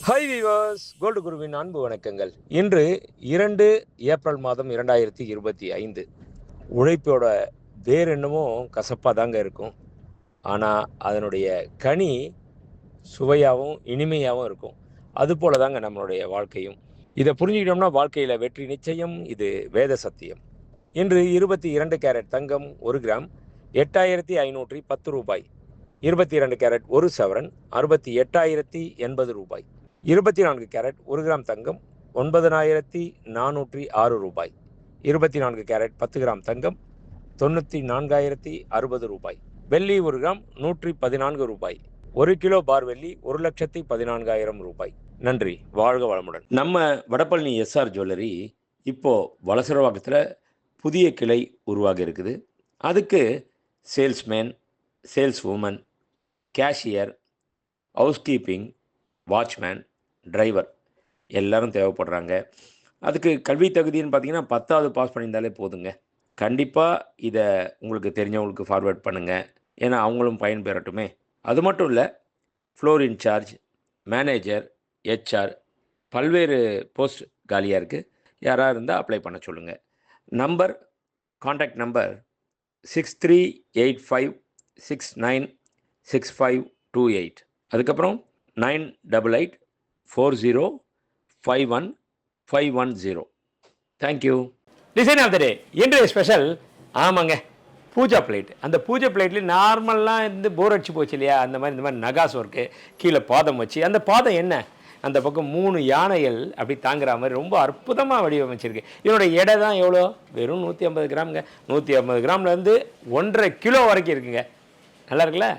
Hi viewers, gold குருவின் அன்பு வணக்கங்கள். இன்று 2 ஏப்ரல் மாதம் 2025. உழைப்போட வேறு என்னமோ கசப்பாக தாங்க இருக்கும். ஆனால் அதனுடைய கனி சுவையாகவும் இனிமையாகவும் இருக்கும். அதுபோல தாங்க நம்மளுடைய வாழ்க்கையும். இதை புரிஞ்சுக்கிட்டோம்னா வாழ்க்கையில் வெற்றி நிச்சயம். இது வேத சத்தியம். இன்று 22 கேரட் தங்கம் 1 கிராம் 8510 ரூபாய். 22 கேரட் 1 சவரன் 68,080 ரூபாய். 24 கேரட் 1 கிராம் தங்கம் 9,406 ரூபாய். 24 கேரட் 10 கிராம் தங்கம் 94,060 ரூபாய். வெள்ளி 1 கிராம் 114 ரூபாய். 1 கிலோ பார் வெள்ளி 1,14,000 ரூபாய். நன்றி, வாழ்க வளமுடன். நம்ம வடபழனி எஸ்ஆர் ஜுவல்லரி இப்போ வலசரவாக்கத்தில் புதிய கிளை உருவாகி இருக்குது. அதுக்கு salesman, sales woman, cashier, housekeeping, watchman, driver எல்லோரும் தேவைப்படுறாங்க. அதுக்கு கல்வி தகுதின்னு பார்த்தீங்கன்னா 10வது பாஸ் பண்ணியிருந்தாலே போதுங்க. கண்டிப்பாக இதை உங்களுக்கு தெரிஞ்சவங்களுக்கு ஃபார்வேர்ட் பண்ணுங்கள். ஏன்னா அவங்களும் பயன்பெறட்டுமே. அது மட்டும் இல்லை, ஃப்ளோர் இன்சார்ஜ், மேனேஜர், ஹெச்ஆர் பல்வேறு போஸ்ட் காலியாக இருக்குது. யாராக இருந்தால் அப்ளை பண்ண சொல்லுங்கள். Contact number 6385696528. அதுக்கப்புறம் 9884051510. தேங்க்யூ. டிசைன் ஆஃப் த டே இன்றைய ஸ்பெஷல். ஆமாங்க, பூஜா பிளேட். அந்த பூஜை பிளேட்லேயே நார்மல்லாம் இருந்து போர் அடிச்சு போச்சு இல்லையா, அந்த மாதிரி இந்த மாதிரி நகாஸ் ஒர்க்கு, கீழே பாதம் வச்சு, அந்த பாதம் என்ன அந்த பக்கம் 3 யானைகள் அப்படி தாங்குற மாதிரி ரொம்ப அற்புதமாக வடிவமைச்சிருக்கு. இதனோட எடை தான் எவ்வளோ? வெறும் 150 கிராமுங்க. 150 கிராம்லேருந்து 1.5 கிலோ வரைக்கும் இருக்குங்க. நல்லா இருக்குல்ல?